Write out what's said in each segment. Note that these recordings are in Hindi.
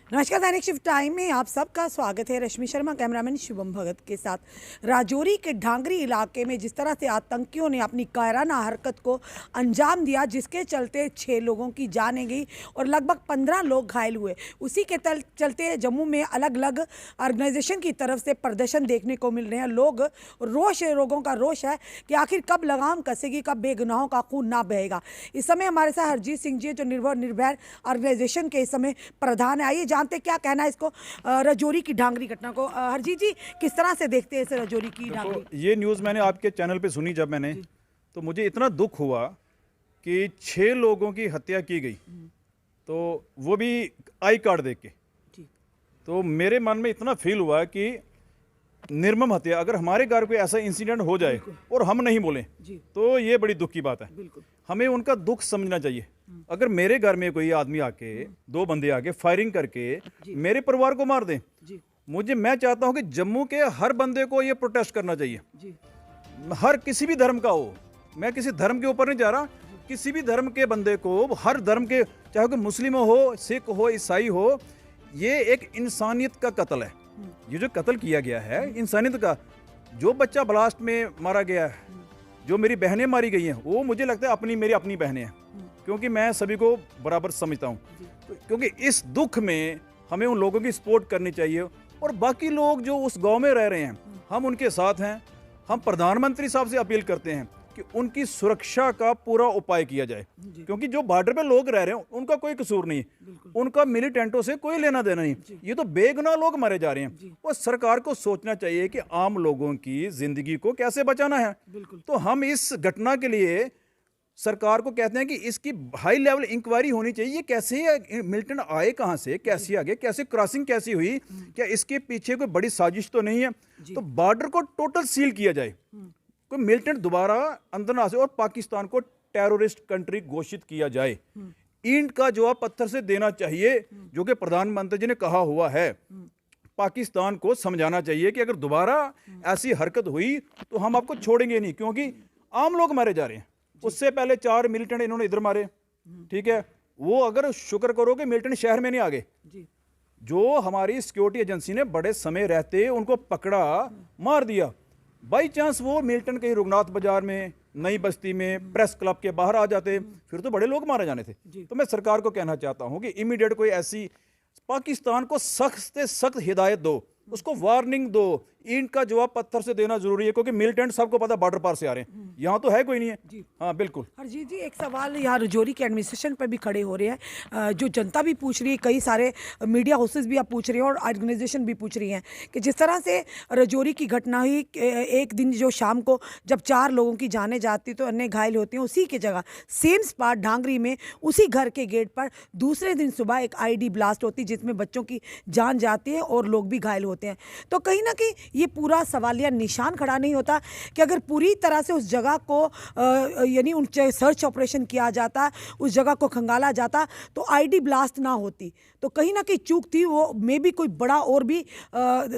नमस्कार, दैनिक शिफ्ट टाइम में आप सबका स्वागत है। रश्मि शर्मा कैमरामैन शुभम भगत के साथ। राजौरी के ढांगरी इलाके में जिस तरह से आतंकियों ने अपनी कायराना हरकत को अंजाम दिया, जिसके चलते 6 लोगों की जानें गई और लगभग 15 लोग घायल हुए, उसी के चलते जम्मू में अलग अलग ऑर्गेनाइजेशन की तरफ से प्रदर्शन देखने को मिल रहे हैं। लोगों का रोष है कि आखिर कब लगाम कसेगी, कब बेगुनाहों का खून ना बहेगा। इस समय हमारे साथ हरजीत सिंह जी, जो निर्भय ऑर्गेनाइजेशन के इस समय प्रधान है। आइए जानते क्या कहना है इसको, राजौरी की ढांगरी घटना को। हरजीत जी, किस तरह से देखते हैं इस राजौरी की ढांगरी? ये न्यूज़ मैंने आपके चैनल पे सुनी जब मैंने, तो मुझे इतना दुख हुआ कि 6 लोगों की हत्या की गई, तो वो भी आई कार्ड देख के। तो मेरे मन में इतना फील हुआ कि निर्मम हत्या, अगर हमारे घर कोई ऐसा इंसिडेंट हो जाए और हम नहीं बोलें तो ये बड़ी दुख की बात है। हमें उनका दुख समझना चाहिए। अगर मेरे घर में कोई आदमी आके, 2 बंदे आके फायरिंग करके मेरे परिवार को मार दें, मैं चाहता हूं कि जम्मू के हर बंदे को ये प्रोटेस्ट करना चाहिए। हर किसी भी धर्म का हो, मैं किसी धर्म के ऊपर नहीं जा रहा, किसी भी धर्म के बंदे को, हर धर्म के, चाहे कोई मुस्लिम हो, सिख हो, ईसाई हो, ये एक इंसानियत का कत्ल है। ये जो कत्ल किया गया है इंसानियत का। जो बच्चा ब्लास्ट में मारा गया है, जो मेरी बहनें मारी गई हैं, वो मुझे लगता है मेरी अपनी बहनें हैं, क्योंकि मैं सभी को बराबर समझता हूँ। क्योंकि इस दुख में हमें उन लोगों की सपोर्ट करनी चाहिए। और बाकी लोग जो उस गांव में रह रहे हैं, हम उनके साथ हैं। हम प्रधानमंत्री साहब से अपील करते हैं कि उनकी सुरक्षा का पूरा उपाय किया जाए, क्योंकि जो बॉर्डर पे लोग रह रहे हैं उनका कोई कसूर नहीं, उनका मिलिटेंटों से कोई लेना देना नहीं। ये तो बेगुनाह लोग मारे जा रहे हैं। और सरकार को सोचना चाहिए कि आम लोगों की जिंदगी को कैसे बचाना है। तो हम इस घटना के लिए सरकार को कहते हैं कि इसकी हाई लेवल इंक्वायरी होनी चाहिए। ये कैसे मिलिटेंट आए, कहां से, कैसे आगे, कैसे क्रॉसिंग कैसी हुई, क्या इसके पीछे कोई बड़ी साजिश तो नहीं है? तो बॉर्डर को टोटल सील किया जाए, कोई मिलिटेंट दोबारा अंदर ना आ सके, और पाकिस्तान को टेररिस्ट कंट्री घोषित किया जाए। ईंट का जवाब पत्थर से देना चाहिए, जो कि प्रधानमंत्री जी ने कहा हुआ है। पाकिस्तान को समझाना चाहिए कि अगर दोबारा ऐसी हरकत हुई तो हम आपको छोड़ेंगे नहीं, क्योंकि आम लोग मारे जा रहे हैं। उससे पहले 4 मिलिटेंट इन्होंने इधर मारे, ठीक है। वो अगर शुक्र करो कि मिलिटेंट शहर में नहीं आ गए, जो हमारी सिक्योरिटी एजेंसी ने बड़े समय रहते उनको पकड़ा, मार दिया। बाई चांस वो मिलिटेंट कहीं रघुनाथ बाजार में, नई बस्ती में, प्रेस क्लब के बाहर आ जाते, फिर तो बड़े लोग मारे जाने थे। तो मैं सरकार को कहना चाहता हूं कि इमीडिएट कोई ऐसी, पाकिस्तान को सख्त से सख्त हिदायत दो, उसको वार्निंग दो। ईंट का जवाब पत्थर से देना जरूरी है, क्योंकि मिलिटेंट सबको पता बॉर्डर पार से आ रहे हैं, यहाँ तो है कोई नहीं है। हाँ बिल्कुल। हरजीत जी, एक सवाल यहाँ राजौरी के एडमिनिस्ट्रेशन पर भी खड़े हो रहे हैं, जो जनता भी पूछ रही है, कई सारे मीडिया हाउसेस भी आप पूछ रहे हैं और ऑर्गेनाइजेशन भी पूछ रही हैं कि जिस तरह से राजौरी की घटना हुई, एक दिन जो शाम को जब 4 लोगों की जानें जाती तो अन्य घायल होते हैं, उसी की जगह सेम स्पॉट ढांगरी में उसी घर के गेट पर दूसरे दिन सुबह एक आईडी ब्लास्ट होती जिसमें बच्चों की जान जाती है और लोग भी घायल होते हैं। तो कहीं ना कहीं ये पूरा सवालिया निशान खड़ा नहीं होता कि अगर पूरी तरह से उस जगह को यानी उन सर्च ऑपरेशन किया जाता, उस जगह को खंगाला जाता, तो आईडी ब्लास्ट ना होती, तो कहीं ना कहीं चूक थी। वो मे भी कोई बड़ा और भी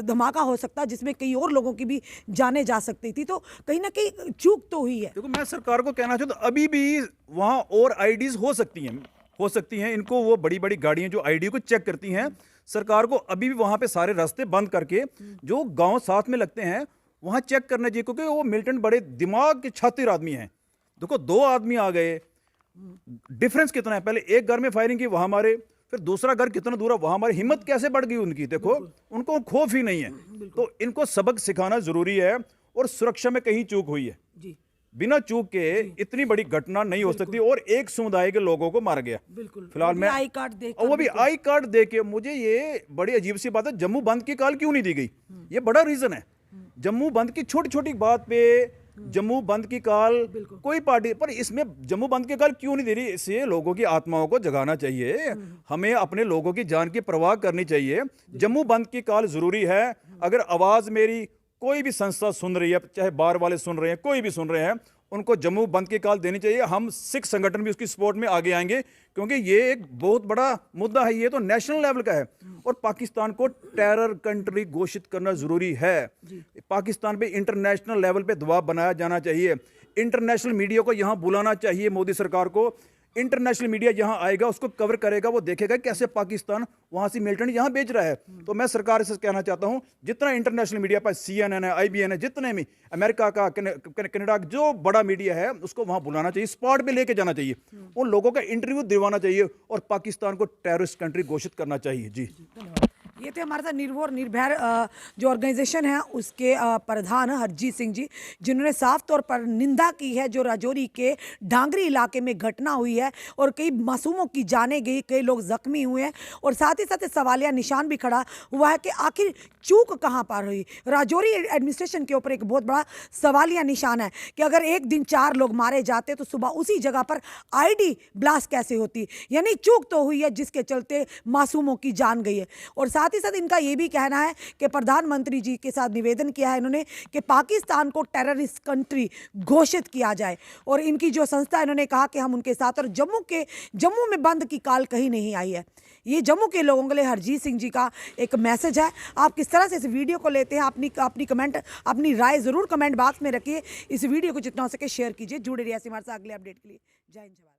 धमाका हो सकता जिसमें कई और लोगों की भी जाने जा सकती थी। तो कहीं ना कहीं चूक तो हुई है। देखो, मैं सरकार को कहना चाहता हूं, अभी भी वहां और आईडीज हो सकती हैं। इनको वो बड़ी बड़ी गाड़ियां जो आईडी को चेक करती हैं, सरकार को अभी भी वहां पे सारे रास्ते बंद करके जो गांव साथ में लगते हैं वहां चेक करना चाहिए, क्योंकि वो मिलिटेंट बड़े दिमाग के छातिर आदमी हैं। देखो, 2 आदमी आ गए, डिफरेंस कितना है। पहले एक घर में फायरिंग की, वहां मारे, फिर दूसरा घर कितना दूर है, वहां मारे। हिम्मत कैसे बढ़ गई उनकी, देखो, उनको खौफ ही नहीं है। तो इनको सबक सिखाना जरूरी है, और सुरक्षा में कहीं चूक हुई है। बिना चूक के इतनी बड़ी घटना नहीं हो सकती, और एक समुदाय के लोगों को मार गया। फिलहाल मैं आई कार्ड देख, वो भी आई कार्ड दे के, मुझे ये बड़ी अजीब सी बात है, जम्मू बंद की कॉल क्यों नहीं दी गई? ये बड़ा रीजन है। जम्मू बंद की छोटी छोटी बात पे जम्मू बंद की कॉल कोई पार्टी, पर इसमें जम्मू बंद की कॉल क्यों नहीं दे रही? इससे लोगों की आत्माओं को जगाना चाहिए। हमें अपने लोगों की जान की परवाह करनी चाहिए। जम्मू बंद की कॉल जरूरी है। अगर आवाज मेरी कोई भी संस्था सुन रही है, चाहे बार वाले सुन रहे हैं, कोई भी सुन रहे हैं, उनको जम्मू बंद की कॉल देनी चाहिए। हम सिख संगठन भी उसकी सपोर्ट में आगे आएंगे, क्योंकि ये एक बहुत बड़ा मुद्दा है। ये तो नेशनल लेवल का है, और पाकिस्तान को टेरर कंट्री घोषित करना जरूरी है। पाकिस्तान पे इंटरनेशनल लेवल पे दबाव बनाया जाना चाहिए। इंटरनेशनल मीडिया को यहाँ बुलाना चाहिए, मोदी सरकार को। इंटरनेशनल मीडिया यहाँ आएगा, उसको कवर करेगा, वो देखेगा कैसे पाकिस्तान वहाँ से मिलिटेंट यहाँ भेज रहा है। तो मैं सरकार से कहना चाहता हूँ, जितना इंटरनेशनल मीडिया पर CNN है, IBN है, जितने भी अमेरिका का, कनाडा जो बड़ा मीडिया है, उसको वहाँ बुलाना चाहिए, स्पॉट पे लेके जाना चाहिए, उन लोगों का इंटरव्यू दिलवाना चाहिए और पाकिस्तान को टेररिस्ट कंट्री घोषित करना चाहिए। जी ये थे हमारे साथ निर्भय निर्भय जो ऑर्गेनाइजेशन है उसके प्रधान हरजीत सिंह जी, जिन्होंने साफ तौर पर निंदा की है जो राजौरी के डांगरी इलाके में घटना हुई है और कई मासूमों की जाने गई, कई लोग जख्मी हुए हैं और साथ ही साथ सवालिया निशान भी खड़ा हुआ है कि आखिर चूक कहाँ पर हुई। राजौरी एडमिनिस्ट्रेशन के ऊपर एक बहुत बड़ा सवालिया निशान है कि अगर एक दिन 4 लोग मारे जाते तो सुबह उसी जगह पर ID ब्लास्ट कैसे होती, यानी चूक तो हुई है जिसके चलते मासूमों की जान गई है। और साथ ही साथ इनका ये भी कहना है कि प्रधानमंत्री जी के साथ निवेदन किया है इन्होंने कि पाकिस्तान को टेररिस्ट कंट्री घोषित किया जाए और इनकी जो संस्था है इन्होंने कहा कि हम उनके साथ, और जम्मू में बंद की काल कहीं नहीं आई है। ये जम्मू के लोगों के लिए हरजीत सिंह जी का एक मैसेज है। आप किस तरह से इस वीडियो को लेते हैं, अपनी कमेंट, अपनी राय ज़रूर कमेंट बॉक्स में रखिए। इस वीडियो को जितना हो सके शेयर कीजिए। जुड़े रहिए हमारे साथ अगले अपडेट के लिए। जय हिंद।